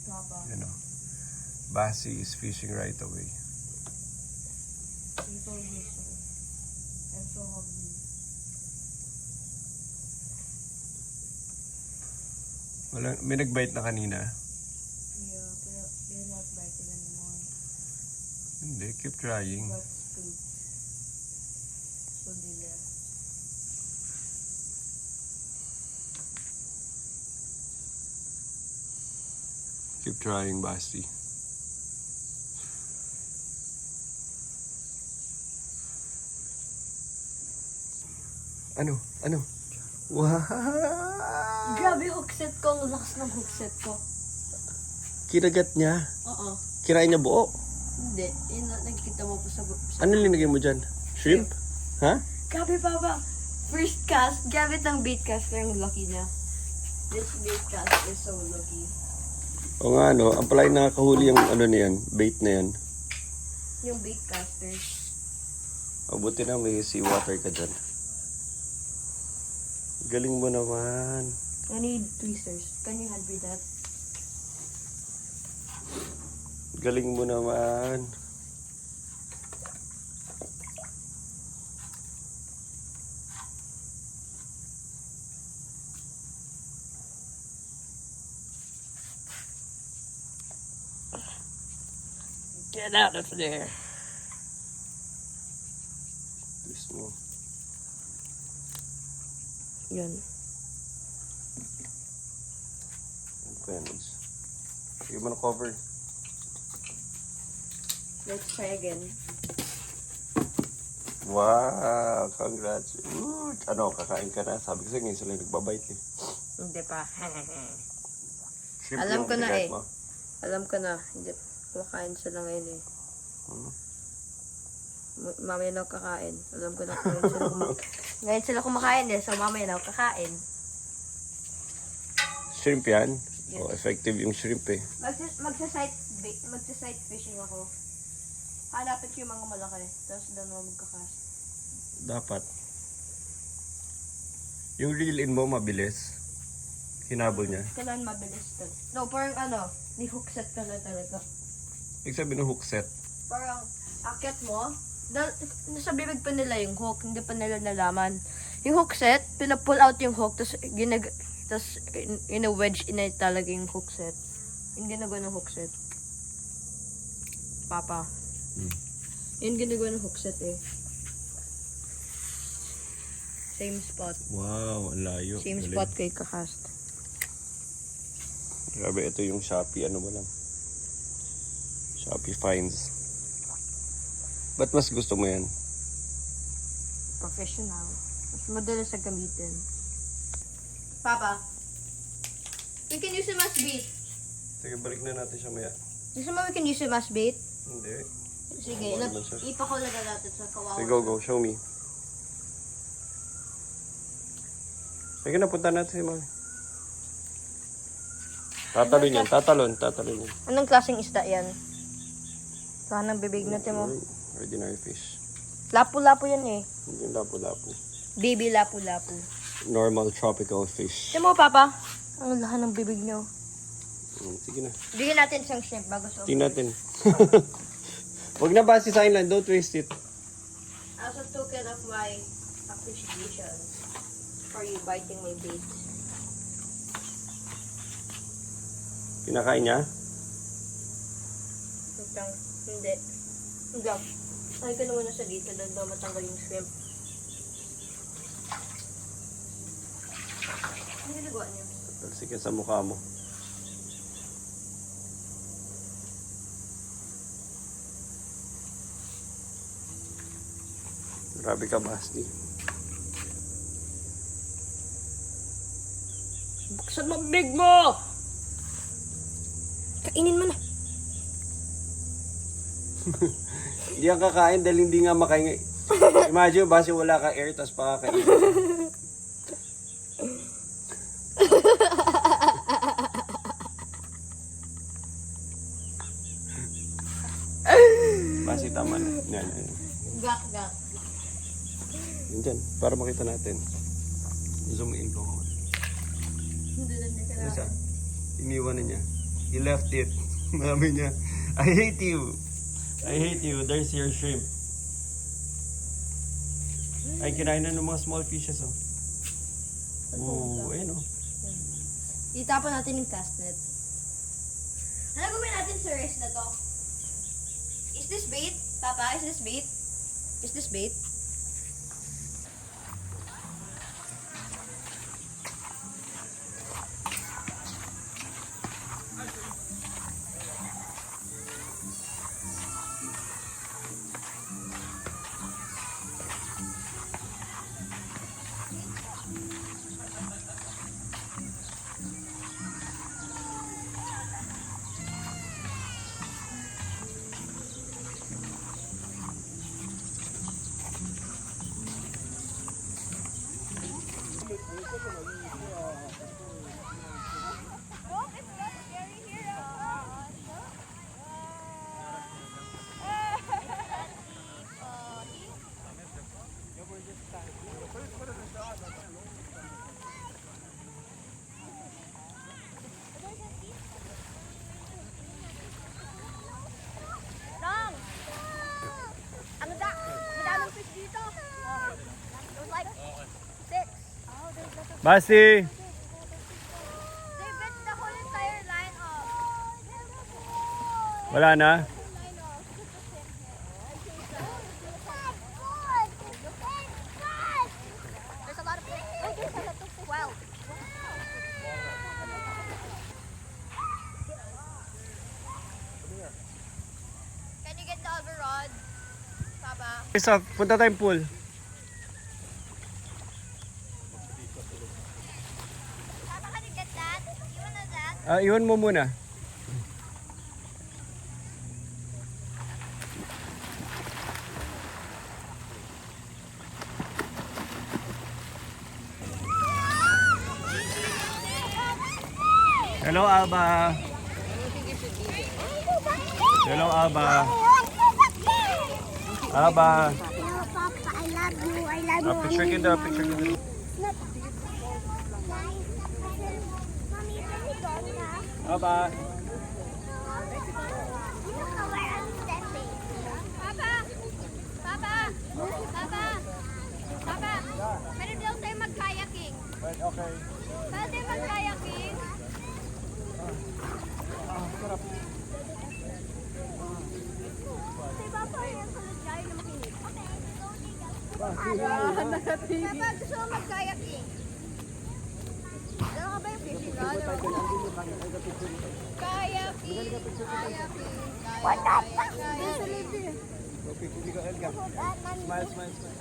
You know, Basi is fishing right away. You told me so. I'm so hungry. Wala, may nag-bite na kanina. Yeah, pero they're not biting anymore. Hindi, keep trying. But spooked. So they left. Keep trying, Basti. Ano? Ano? Wow! Grabe hookset ko. Ang lakas ng hookset ko. Kinagat niya. Oo. Kirain niya buo. Hindi. Yun na, nakikita mo po sa... Ano linagay mo dyan? Shrimp? Ha? Grabe, Papa. First cast, gamit ng bait caster ang lucky niya. This bait cast is so lucky. O nga no, ang palagi nakakahuli yung ano na yan, bait na yan. Yung bait caster. Mabuti na may seawater ka dyan. Galing mo naman. I need tweezers. Can you hand me that? Galing mo naman. Get out of there. Twist mo. Yun. Ano pa yan? Sige mo na cover. Let's try again. Wow! Congrats! Ano, kakain ka na? Sabi ko sa'yo, ngayon sila nagbabite eh. Hindi pa. Shrimp Alam yung ko na kinagat eh. mo. Alam ko na. Hindi. Kumakain sila ngayon eh. Mamaya na ako kakain. Alam ko na ngayon sila ngayon sila kumakain eh. So mamaya na ako kakain. Shrimp yan? Yes. Oh, effective yung shrimp eh. Magsa-sight fishing ako. Hanapin ko yung mga malaki. Tapos doon ako magkakas. Dapat. Yung reel-in mo, mabilis. Hinabol niya. Kailangan mabilis to. No, parang ano, ni hookset ka na talaga. Ibig sabihin ng hook set. Parang akit mo, nasa bibig pa nila yung hook, hindi pa nila nalaman. Yung hook set, pina-pull out yung hook, tapos ina-wedge ina talaga yung hook set. Yung ginagawa ng hook set. Papa. Yung ginagawa ng hook set eh. Same spot. Wow, ang layo. Same Galing. spot kay kakast. Grabe, ito yung Shopee, ano mo lang. Shopee finds. Ba't mas gusto mo yan? Professional. Mas madalas sa gamitin. Papa, we can use the mass bait. Sige, balik na natin siya maya. Gusto mo we can use the mass bait? Hindi. Sige, Ano naman siya? ipakulaga natin sa kawawa. Sige, go. Show me. Sige na, punta natin si Mami. Tatalon yan. Tatalon yan. Anong klaseng isda yan? Saan ang bibig natin mo? Ordinary fish. Lapu-lapu yan eh. Hindi lapu-lapu. Baby lapu-lapu. Normal tropical fish. Tiyan mo, Papa. Ang lahan ng bibig nyo. Sige na. Bigyan natin isang shrimp bago sa Tingnan natin. Huwag na base sa akin lang. Don't waste it. As a token of my appreciation for you biting my bait. Kinakain niya? Hindi. Hindi. Ay ka naman na sa dito. Doon daw matanggal yung shrimp. Ano ginagawa niya? Sige sa mukha mo. Grabe ka, Basti. Buksan mo big mo! Kainin mo na. Hindi ang kakain dahil hindi nga makain. Imagine, base wala ka air, tas pakakain. Base tama na. Yan. Gak, gak. Yun dyan, para makita natin. Zoom in ko. Hindi na niya Ano siya? Iniwan na niya. He left it. Mami niya, I hate you. I hate you. There's your shrimp. Ay, kinain na ng mga small fishes, oh. Oo, ayun, oh. Itapon natin yung cast net. Ano gawin natin sa rest na to? Is this bait? Papa, is this bait? Is this bait? Long! Madaming fish dito. There's like 6. Oh, there's lots of... Basi! They bit the whole entire line off. Wala na? Line off. There's a lot of fish. Oh, there's a lot of fish. Wow. Can you get the other rod? Papa? Isa, punta tayong pool. Papa, can you get that? You wanna that? Iwan mo muna. Hello, Alba. Hello, Alba. Alba. Papa, I love you. I love you. Picture kita, picture kita. Mommy, can we go now? Alba. You know where I'm stepping. Papa! Papa! Papa! Papa! Pwede daw tayo mag-kayaking. Okay. Pwede tayo mag-kayaking. Si Papa, yung kalagay na makinig. Papa, gusto mo mag-kayaking? Dalawa ka ba yung fishing rod? Kayaking! Kayaking! Smile, smile, smile.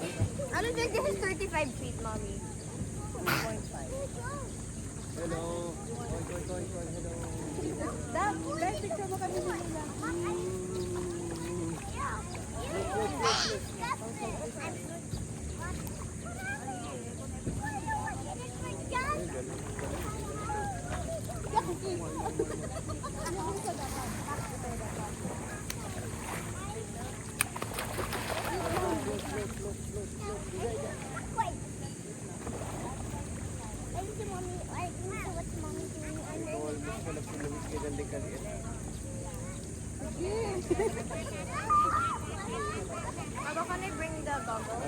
I don't think this is 35 feet, Mommy. 2.5. Hello. Hello. Dad, guys, picture mo kami nila. Papa, can I bring the goggles?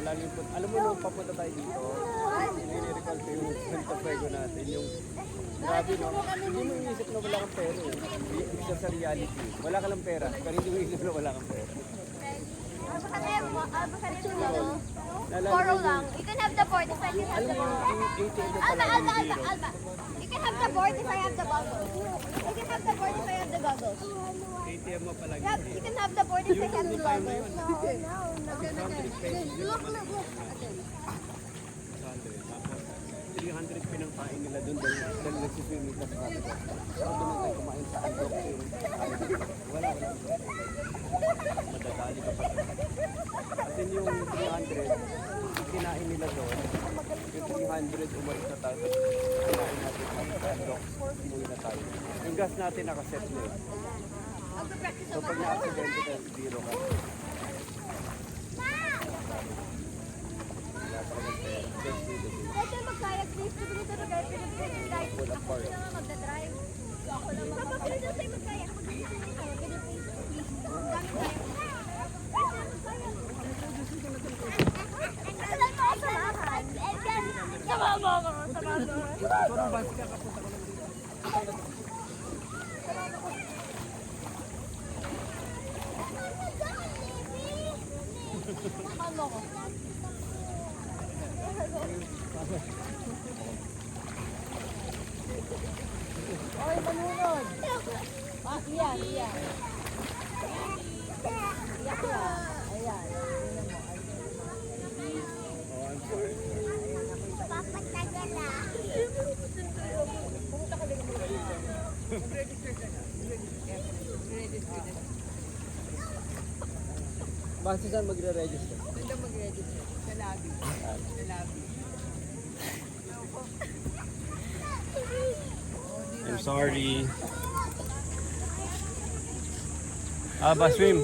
Alam mo nung papunta tayo dito, nire-recall ko yung Santa Fuego natin, yung grabe no, hindi mo inisip na wala kang pera eh. Isa sa reality, wala ka lang pera, pero hindi mo inisip na wala kang pera. Papa, can I have goggles? Naalala Borrow mo lang. You can have the board if I can have alam the mo board. yung ATM na Alba, pala Alba, ng Alba, zero. Alba. You can have the board if I have the goggles. You can have the board if I have the goggles. ATM mo pala. You can have the board if I have the goggles. Look. 300 pinangkain nila doon dahil nagsiswimming ka sa kapit. So doon tayo kumain sa Andok. Wala. Madadali ka pa. At yun yung 300, kinain nila doon. Yung 300, umalis na tayo. Kinain natin sa Andok. Umuwi na tayo. Yung gas natin nakaset na yun. So pag na-accidente ka, zero ka. Wala talagang pera. Just do the thing. Pwede mag-kayak, please. Pwede talaga. Pwede mag-drive. Ako sila nga magdadrive. Papa, please don't say magkaya. Samahan mo ako, samahan. Samahan mo ako, samahan mo. Samahan mo ako. Oy, malunod. Ah, iyan, iyan. Iyak ka. Ayan. Papatagal na. Pumunta ka din. Mag-register ka na. Mag-register ka na. Basta saan magre-register? Ganda mag-register. Sa lobby. Sa lobby. I'm sorry. Aba, swim.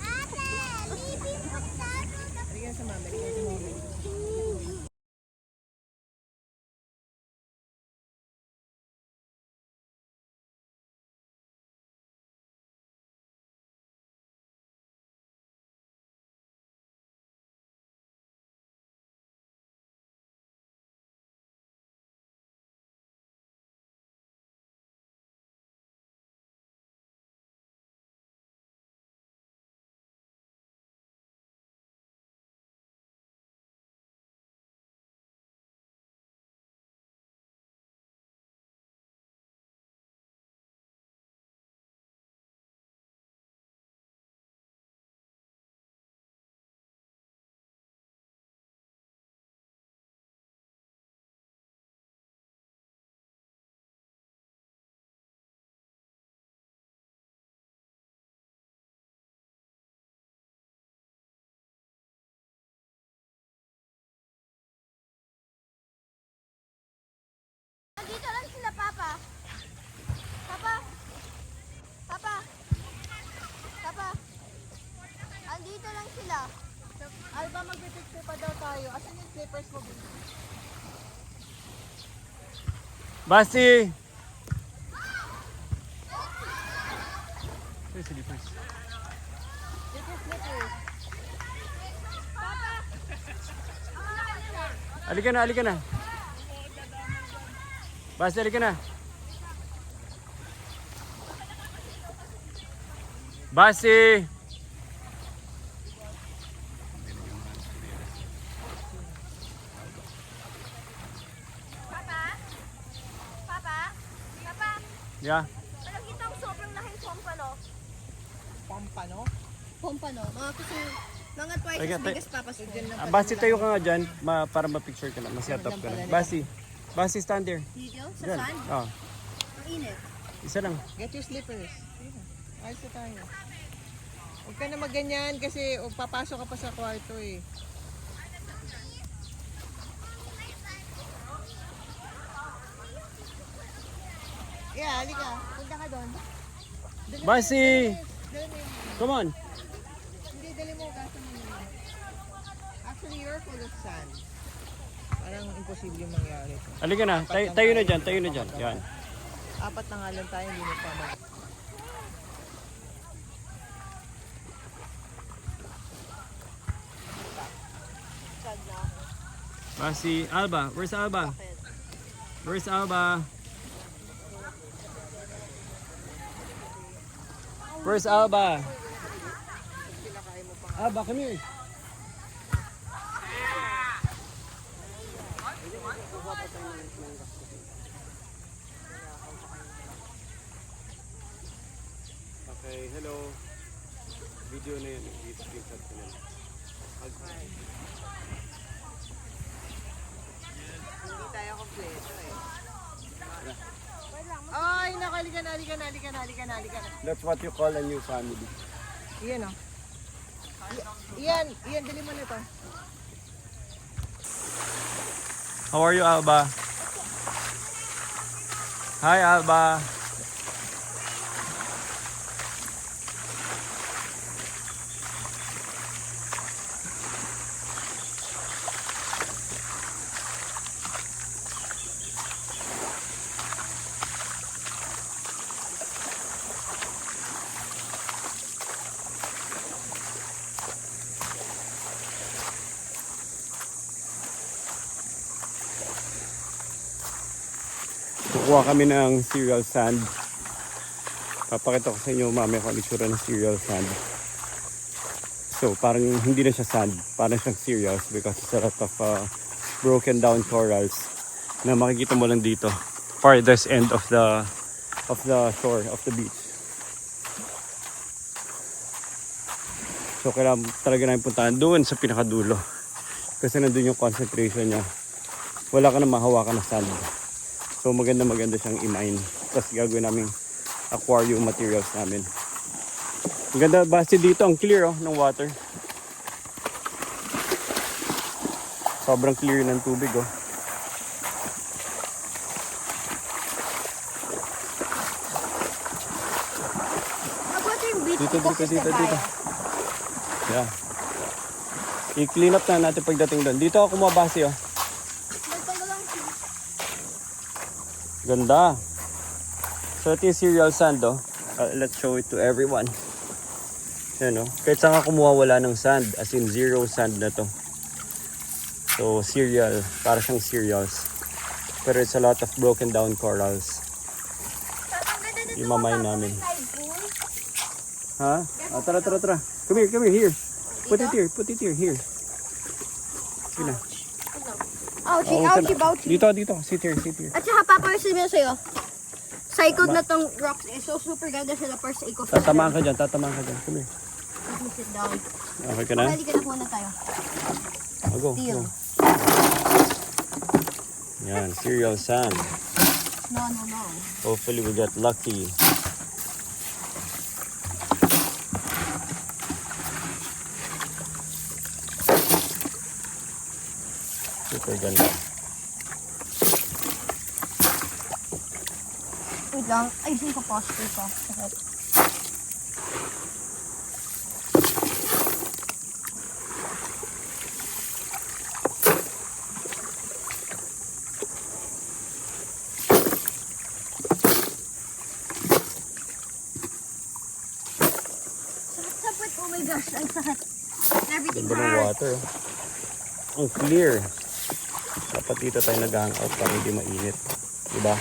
Halika sa mama. Halika sa mama. Nandito lang sila, Papa. Papa. Papa. Papa. Andito lang sila. Alba, mag-picture pa daw tayo. Asan yung slippers mo? Basti! Where's the slippers? Slippers. Halika na, halika na. Basti, halika na. Basti! Papa? Papa? Papa? Yeah. Nakita ko sobrang laking pompano. Pampano? Pompano. Mga kasi, mga twice Halika, as big as Papa's phone. Basti, tayo ka nga dyan para ma-picture ka na. Ma-set up ka na. Basti. Basti, stand there. Dito? Sa Dyan. sand? Oh, Ang init. isa lang. Get your slippers. Ayun. Ayos na tayo. Huwag ka na magganyan kasi papasok ka pa sa kwarto eh. Yeah, halika. Punta ka doon. Basti! Dali mo yun. Come on. Hindi, dali mo. Gasa mo yun. Actually, you're full of sand. Parang imposible yung mangyari. Halika na. Tayo na dyan. Tayo na dyan. Yan. Apat na nga lang tayo, hindi mo pa mag... Basti. Alba. Where's Alba? Where's Alba? Where's Alba? Alba, come here. Okay, hello. Video na yun. Screenshot ko na. Hindi tayo kompleto eh. Ay, nakalika na, halika na, halika na, halika na, halika na. That's what you call a new family. Iyan o. Iyan, dali mo na to. How are you, Alba? Hi, Alba. Kukuha kami ng cereal sand. Papakita ko sa inyo mamaya kung ano itsura ng cereal sand. So, parang hindi na siya sand. Parang siyang cereals because it's a lot of broken down corals na makikita mo lang dito. Farthest end of the shore, of the beach. So, kailangan talaga namin puntahan doon sa pinakadulo. Kasi nandun yung concentration niya. Wala ka na mahawakan na sand. So, maganda siyang i-mine. Tapos gagawin namin aquarium materials namin. Ang ganda base dito, ang clear ng water. Sobrang clear ng tubig Dito. Yeah. I-clean up na natin pagdating doon. Dito ako kumabase Ganda. So ito yung cereal sand let's show it to everyone. Yan kahit saan ka kumuha wala ng sand, as in zero sand na to. So cereal, para siyang cereals. Pero it's a lot of broken down corals. Imamay namin. Ha? Tara. Come here. Put it here. Sige na. Ouchie, bouchie. Dito. Sit here. At saka papawisin mo sa'yo. Cycled na tong rocks so super ganda sila para sa ecosystem. Tatamaan ka dyan. Come here. Let me sit down. Okay ka na? Pwede ka na muna tayo. Go. Deal. Yan, cereal sand. No. Hopefully we get lucky. Super ganda. Wait lang. Ay, saan ko posture ko? Sakit. Sakit. Oh my gosh, ang sakit. Everything Ganda ng hurts. water. Ang clear. Dapat dito tayo nag-hangout para hindi mainit. Diba?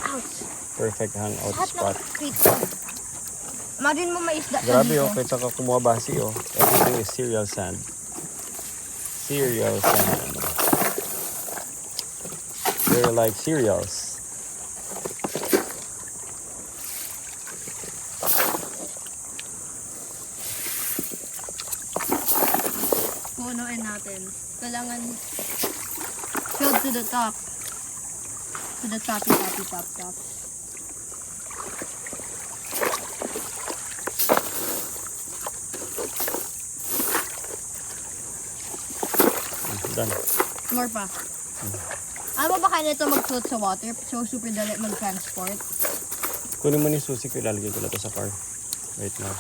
Ouch. Perfect hangout Lahat spot. ng feet ko. Imagine mo may isda Grabe dito. kahit saan ka kumuha basi Everything is cereal sand. Cereal sand. They're like cereals. Punuin natin. Kailangan filled to the top. To the top. Done. More pa. Ano ba kaya nito mag-float sa water? So super dali mag-transport. Kunin mo ni susi ko, ilalagay ko lang to sa car. Right now.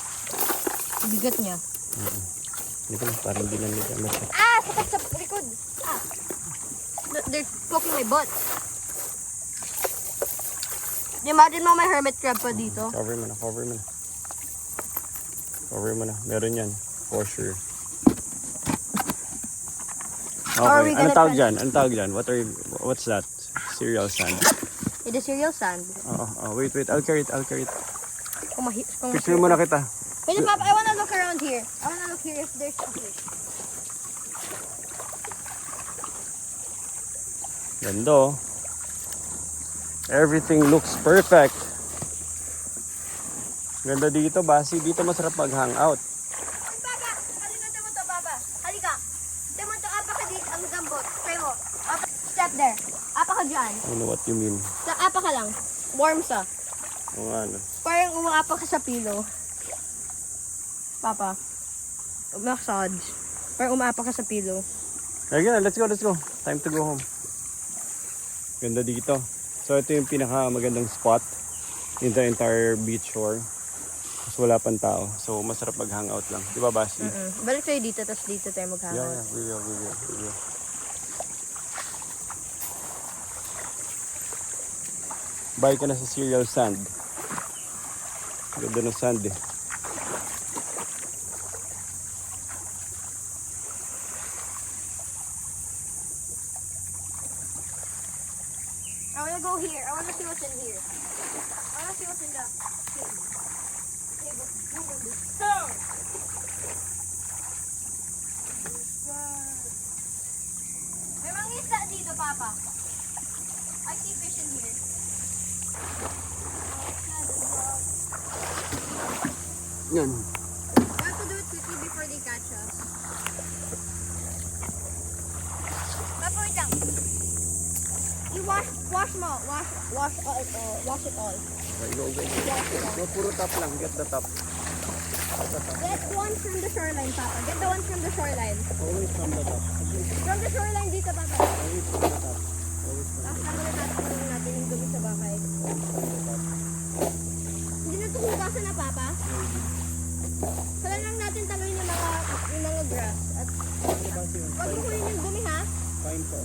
Bigat niya. Hindi ko na, parang hindi lang nila masya. Sakit sa likod. They're poking my butt. Imagine mo may hermit crab pa dito. Cover mo na. Meron yan. For sure. Are we Okay. gonna Anong tawag dyan? What's that? Cereal sand. It is cereal sand. Wait. I'll carry it. Picture mo na kita. Wait, Papa, I wanna look around here. I wanna look here if there's a fish. Ganda Everything looks perfect. Ganda dito, Basi. Dito masarap mag-hangout. Papa, halika mo to, Papa. Halika. Ito mo to, apa ka dito, ang gambot. Tayo. Step there. Apa ka dyan. I know what you mean. Apa ka lang. Warm sa. Ano. Parang umaapa ka sa pillow. Papa. Massage. Parang umaapa ka sa pillow. Again, let's go. Time to go home. Ganda dito. So ito yung pinaka magandang spot in the entire beach shore. Kasi wala pang tao. So masarap mag-hangout lang. Di ba, Basi? Balik tayo dito, tapos dito tayo maghangout. Yeah, we will. Buy ka na sa cereal sand. Ganda ng sand I wanna go here. I wanna here. I wanna see what's in the table. May mga isda dito, Papa. I see fish in here. Yan. We have to do it quickly before they catch us. Papa, wait lang. Wash mo. Wash it all. Okay, go. No, puro top lang. Get the top. Get one from the shoreline, Papa. Get the one from the shoreline. Always from the top. From the shoreline dito, Papa. Always from the top. Always from the Tapos tanggalin natin yung dumi sa bakay. top. Hindi na ito hugasan na, Papa. Kala lang natin taluin yung mga grass. At Ano ba siya? wag mo kunin yung dumi, ha? Fine po.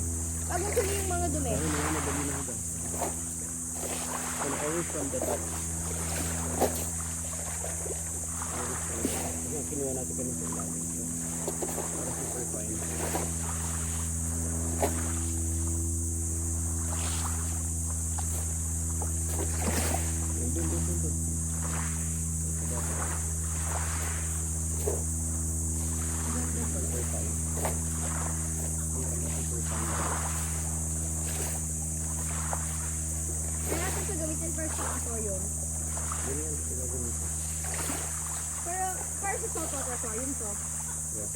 Wag mo kunin yung mga dumi. Dahil na madali na daw. And always from the top. Always from the top. Kasi kinuha natin kami sa ilalim. Para super fine. Dun. Super fine. Super fine. Kaya natin ito gamitin para sa aquarium. Ganyan, sila ganito. Pero para sa saltwater aquarium to. Yeah.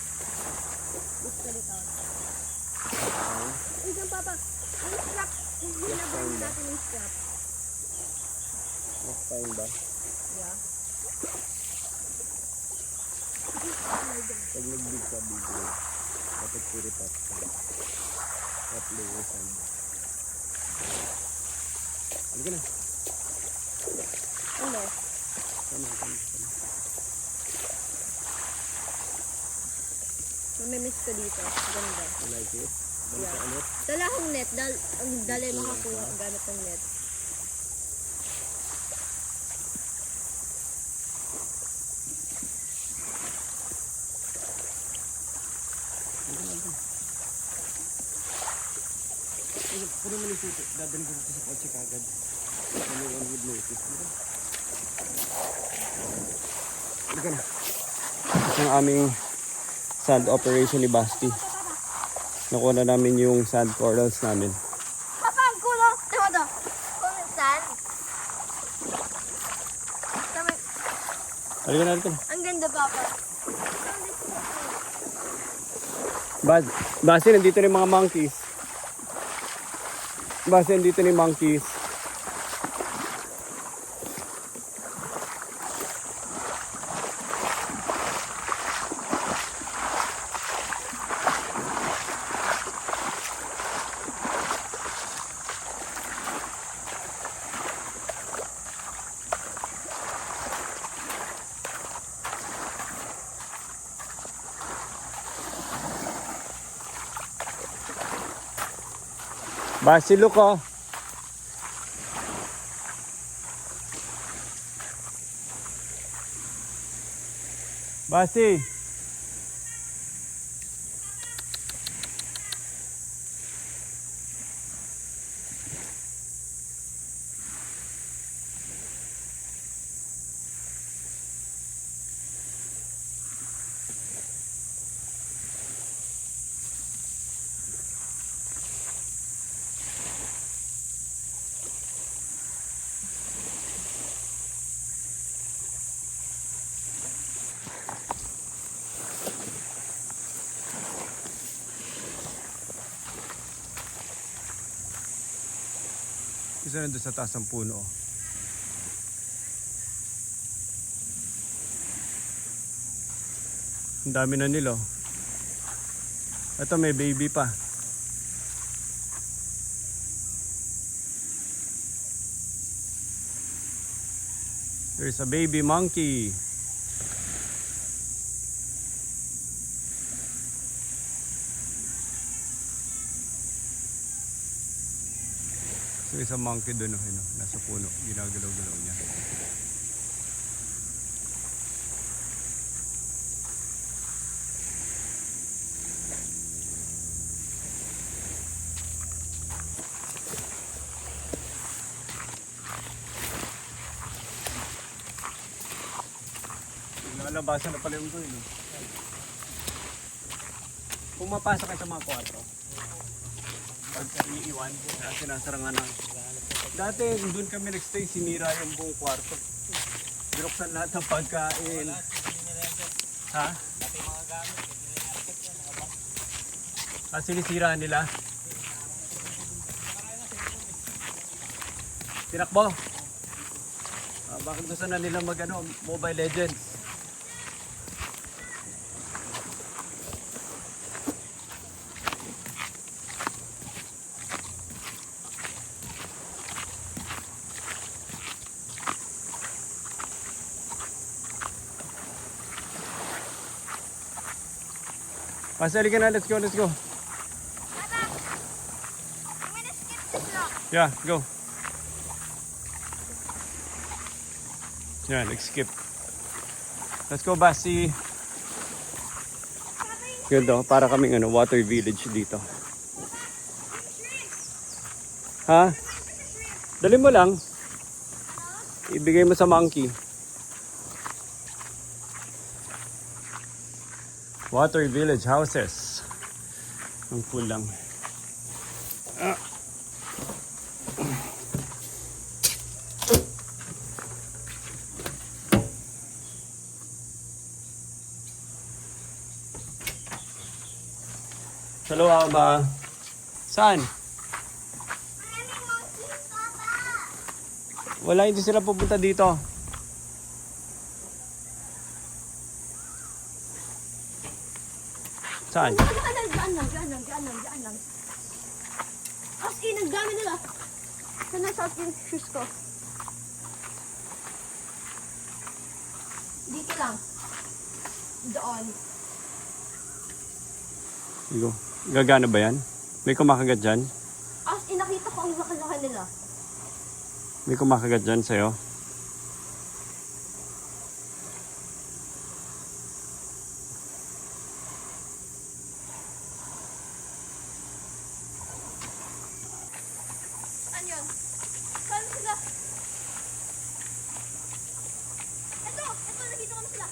Let's put it out. Fine. Wait lang, Papa. Yung strap. Hinabahan natin yung strap. Mas fine ba? Yeah. Pag nag-big ka, video. Dapat puro top ka. Top layer sand. Halika na. Ano? Tama. Mamimiss ko dito. Ganda. You like it? Balik ka Yeah. ulit. Dala akong net. Ang dali makakuha gamit ng net. Puro mo yung suti. Dadalhin ko sa kotse kagad. Anyone would notice. Halika na. Ito ang aming sand operation ni Basti. Nakuha na namin yung sand corals namin. Papa, ang kulo! Tama to. Kuminsan. Tama. Halika na. Ang ganda, Papa. Basti, nandito na yung mga monkeys. Basti, nandito na yung monkeys. Basti, look oh. Basti. Isa na doon sa taas ng puno. Ang dami na nila. Ito may baby pa. There's a baby monkey. So isang monkey doon, nasa puno, ginagalaw-galaw niya. Labasan na pala yung doon. No? Kung mapasok kayo sa mga kwarto, pag iiwan, sinasara nga na. Dati, doon kami nagstay, sinira yung buong kwarto. Binuksan lahat ng pagkain. Ha? Sinisira nila. Tinakbo. Bakit gusto na nila Mobile Legends? Pasali ka na, let's go, let's go. Papa, I'm gonna skip this rock. Yeah, go. Yan, skip. Let's go, Basi. Ganda, para kaming water village dito. Ha? Dali mo lang. Ibigay mo sa monkey. Water village houses. Ang cool lang. Hello, ba? Saan? Wala, hindi sila pupunta dito. Saan? Diyan lang. As in, ang dami nila. Saan nasa yung shoes ko? Dito lang. Doon. Igo. Gagana ba yan? May kumakagat dyan? As in, nakita ko ang laki-laki nila. May kumakagat dyan sa'yo? Saan yun? Saan sila? Ito, nakita ko na sila.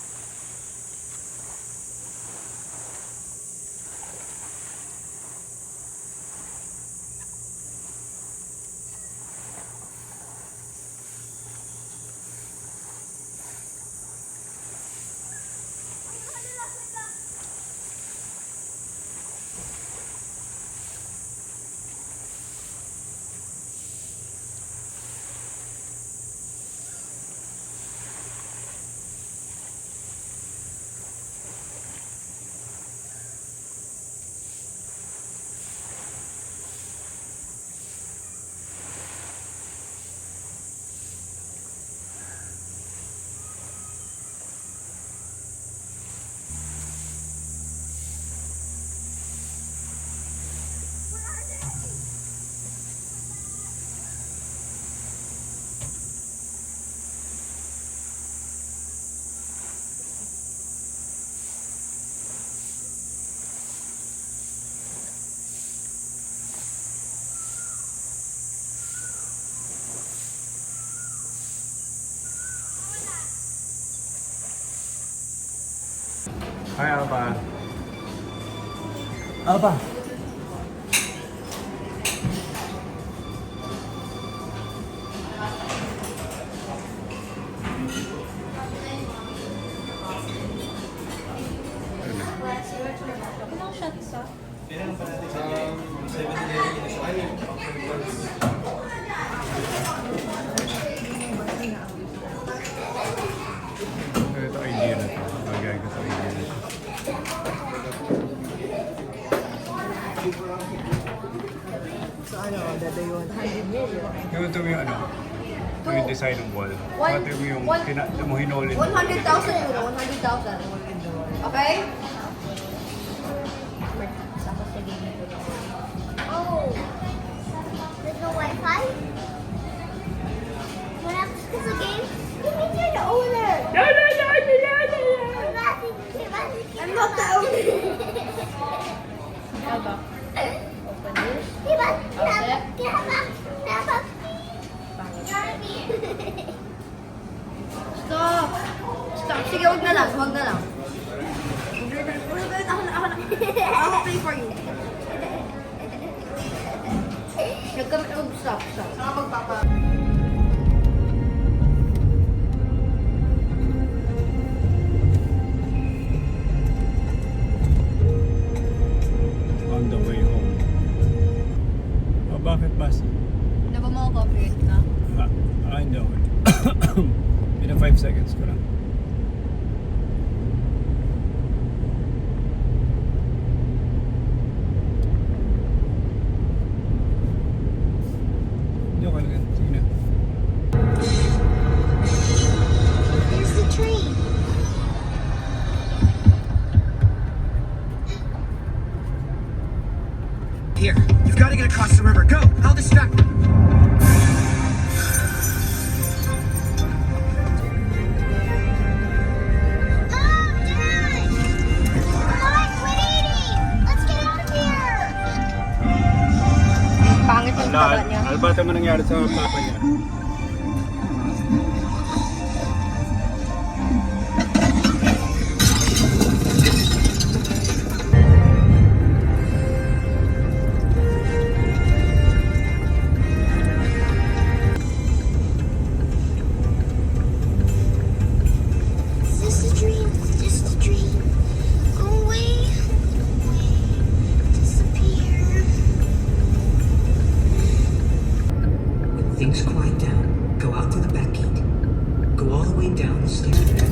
Hi, Alba. Alba. Ito idea na to. Bagay ko sa idea na to. So ano, dadayuan. 100 million. Ito mo yung yung design ng wall. Pati mo yung mo hinolin. 100,000 euro, 100,000. Okay? Oh, there's no Wi-Fi? What happens to the game? You mean you're the owner? No. I'm not the owner. Open this. Stop! Stop! Sige, huwag na lang. for you. Stop. Saka magpapa. On the way home. Oh, bakit bus? Ano ba mga copyright na? I know it. In a 5 seconds ko lang. Hindi ako lang. Sige na. There's the tree. Here, you've got to get across the river. Go! I'll distract them. Mom, Dad! Mom, quit eating! Let's get out of here! Pangit yung taba niya. Albata mo nangyari sa papa niya. It's just a dream. It's just a dream. Go away. Go away. Disappear. When things quiet down, go out through the back gate. Go all the way down the stairs.